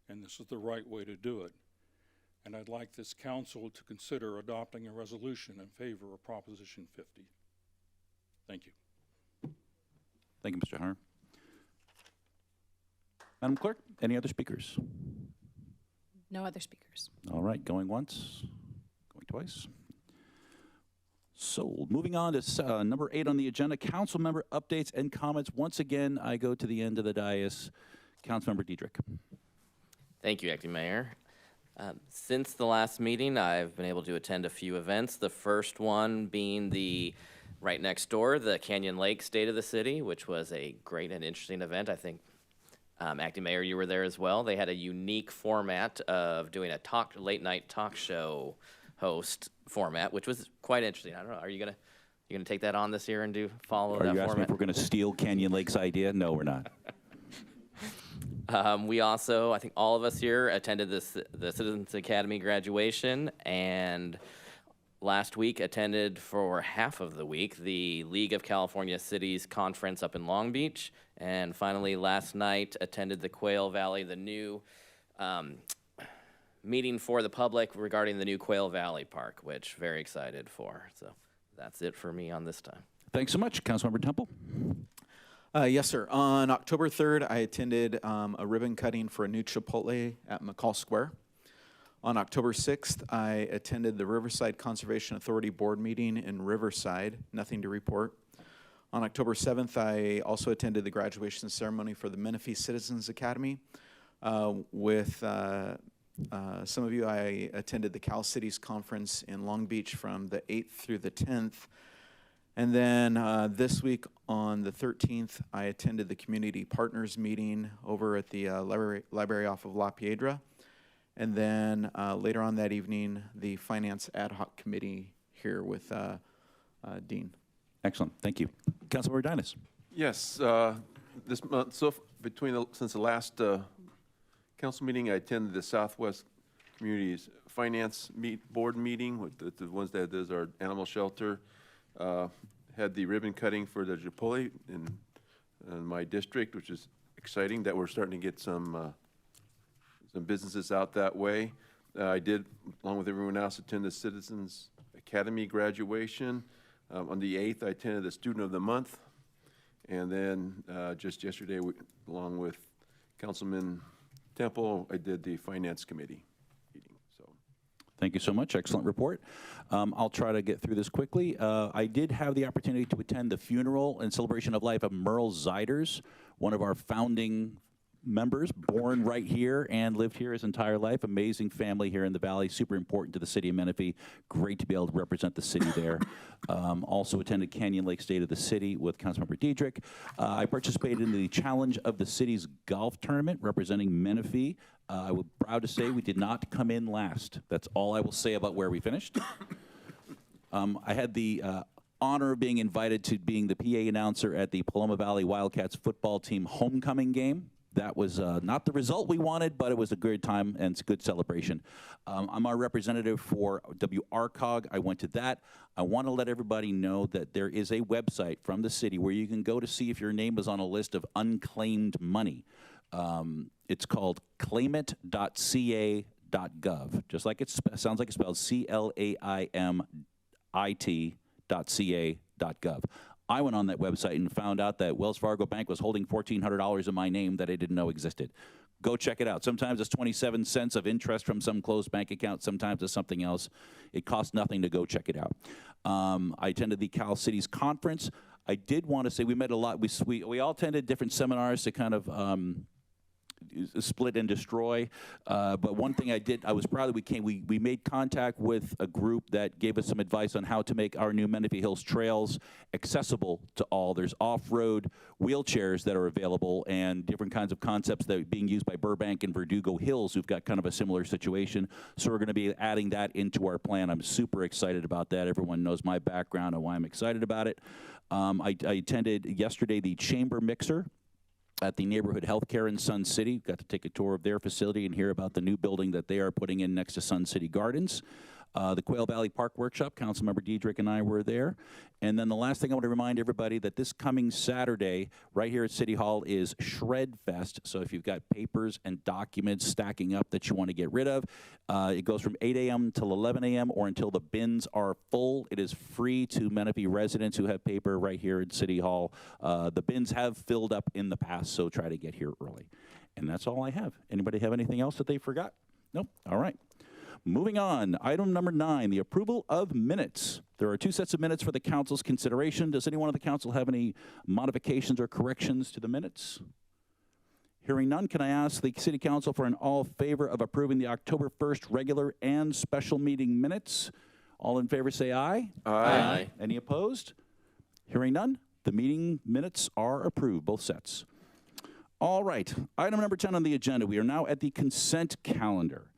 and this is the right way to do it. And I'd like this council to consider adopting a resolution in favor of Proposition 50. Thank you. Thank you, Mr. Hunter. Madam Clerk, any other speakers? No other speakers. All right, going once, going twice. So, moving on to number 8 on the agenda, council member updates and comments. Once again, I go to the end of the dais. Councilmember Diedrich. Thank you, Acting Mayor. Since the last meeting, I've been able to attend a few events. The first one being the right next door, the Canyon Lake State of the City, which was a great and interesting event. I think, Acting Mayor, you were there as well. They had a unique format of doing a late night talk show host format, which was quite interesting. I don't know, are you gonna take that on this year and follow that format? Are you asking me if we're gonna steal Canyon Lake's idea? No, we're not. We also, I think all of us here attended the Citizens Academy graduation, and last week attended for half of the week the League of California Cities conference up in Long Beach, and finally last night attended the Quail Valley, the new meeting for the public regarding the new Quail Valley Park, which very excited for. So that's it for me on this time. Thanks so much, Councilmember Temple. Yes, sir. On October 3rd, I attended a ribbon cutting for a new Chipotle at McCall Square. On October 6th, I attended the Riverside Conservation Authority Board meeting in Riverside. Nothing to report. On October 7th, I also attended the graduation ceremony for the Menifee Citizens Academy. With some of you, I attended the Cal Cities Conference in Long Beach from the 8th through the 10th. And then this week on the 13th, I attended the Community Partners meeting over at the library off of La Piedra. And then later on that evening, the Finance Ad Hoc Committee here with Dean. Excellent, thank you. Councilmember Dinas. Yes, this month, since the last council meeting, I attended the Southwest Communities Finance Board meeting with the ones that does our animal shelter. Had the ribbon cutting for the Chipotle in my district, which is exciting that we're starting to get some businesses out that way. I did, along with everyone else, attend the Citizens Academy graduation. On the 8th, I attended the Student of the Month. And then just yesterday, along with Councilman Temple, I did the Finance Committee meeting. So, thank you so much. Excellent report. I'll try to get through this quickly. I did have the opportunity to attend the funeral and celebration of life of Merle Ziders, one of our founding members, born right here and lived here his entire life. Amazing family here in the Valley, super important to the city of Menifee. Great to be able to represent the city there. Also attended Canyon Lake State of the City with Councilmember Diedrich. I participated in the Challenge of the Cities golf tournament representing Menifee. I was proud to say we did not come in last. That's all I will say about where we finished. I had the honor of being invited to being the PA announcer at the Paloma Valley Wildcats football team homecoming game. That was not the result we wanted, but it was a good time and it's a good celebration. I'm our representative for WRCOG. I went to that. I want to let everybody know that there is a website from the city where you can go to see if your name is on a list of unclaimed money. It's called claimit.ca.gov, just like it sounds like it's spelled claimit.ca.gov. I went on that website and found out that Wells Fargo Bank was holding $1,400 in my name that I didn't know existed. Go check it out. Sometimes it's 27 cents of interest from some closed bank account. Sometimes it's something else. It costs nothing to go check it out. I attended the Cal Cities Conference. I did want to say we met a lot. We all attended different seminars to kind of split and destroy. But one thing I did, I was proud that we made contact with a group that gave us some advice on how to make our new Menifee Hills trails accessible to all. There's off-road wheelchairs that are available and different kinds of concepts that are being used by Burbank and Verdugo Hills, who've got kind of a similar situation. So we're going to be adding that into our plan. I'm super excited about that. Everyone knows my background and why I'm excited about it. I attended yesterday the Chamber Mixer at the Neighborhood Healthcare in Sun City. Got to take a tour of their facility and hear about the new building that they are putting in next to Sun City Gardens. The Quail Valley Park Workshop, Councilmember Diedrich and I were there. And then the last thing I want to remind everybody that this coming Saturday, right here at City Hall, is Shred Fest. So if you've got papers and documents stacking up that you want to get rid of, it goes from 8 a.m. till 11 a.m. or until the bins are full. It is free to Menifee residents who have paper right here at City Hall. The bins have filled up in the past, so try to get here early. And that's all I have. Anybody have anything else that they forgot? Nope. All right. Moving on, item number 9, the approval of minutes. There are 2 sets of minutes for the council's consideration. Does anyone on the council have any modifications or corrections to the minutes? Hearing none, can I ask the city council for an all favor of approving the October 1st regular and special meeting minutes? All in favor say aye. Aye. Any opposed? Hearing none, the meeting minutes are approved, both sets. All right, item number 10 on the agenda. We are now at the consent calendar.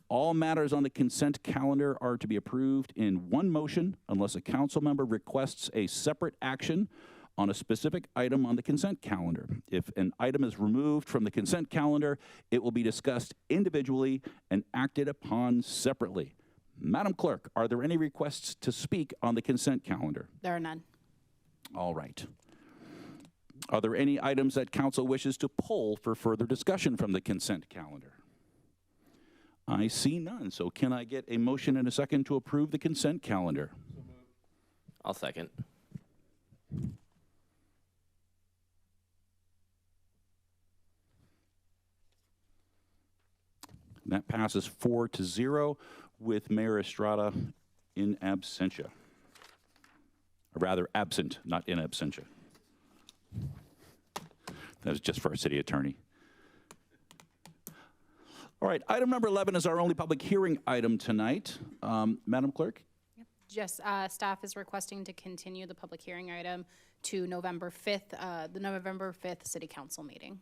All matters on the consent calendar are to be approved in one motion unless a council member requests a separate action on a specific item on the consent calendar. If an item is removed from the consent calendar, it will be discussed individually and acted upon separately. Madam Clerk, are there any requests to speak on the consent calendar? There are none. All right. Are there any items that council wishes to pull for further discussion from the consent calendar? I see none, so can I get a motion and a second to approve the consent calendar? I'll second. That passes 4-0 with Mayor Estrada in absentia. Or rather, absent, not in absentia. That was just for our city attorney. All right, item number 11 is our only public hearing item tonight. Madam Clerk? Just staff is requesting to continue the public hearing item to November 5th, the November 5th City Council meeting.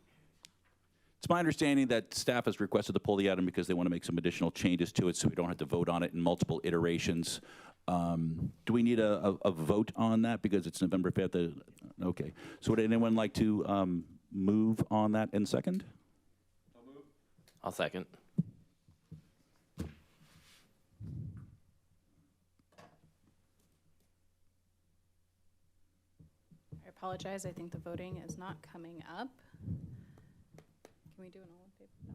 It's my understanding that staff has requested to pull the item because they want to make some additional changes to it so we don't have to vote on it in multiple iterations. Do we need a vote on that because it's November 5th? Okay. So would anyone like to move on that in second? I'll second. I apologize. I think the voting is not coming up. Can we do an all in favor? No.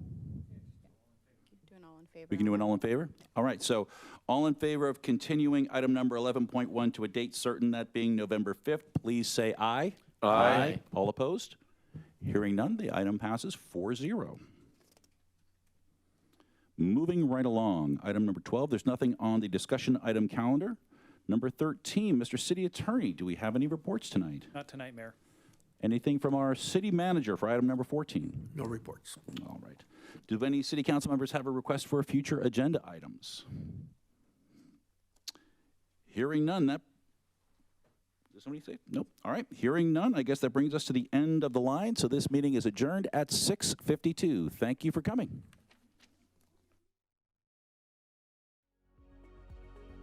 Keep doing all in favor. We can do an all in favor? All right, so all in favor of continuing item number 11.1 to a date certain, that being November 5th, please say aye. Aye. All opposed? Hearing none, the item passes 4-0. Moving right along, item number 12, there's nothing on the discussion item calendar. Number 13, Mr. City Attorney, do we have any reports tonight? Not tonight, Mayor. Anything from our city manager for item number 14? No reports. All right. Do any city council members have a request for future agenda items? Hearing none, that, does somebody say? Nope. All right. Hearing none, I guess that brings us to the end of the line. So this meeting is adjourned at 6:52. Thank you for coming.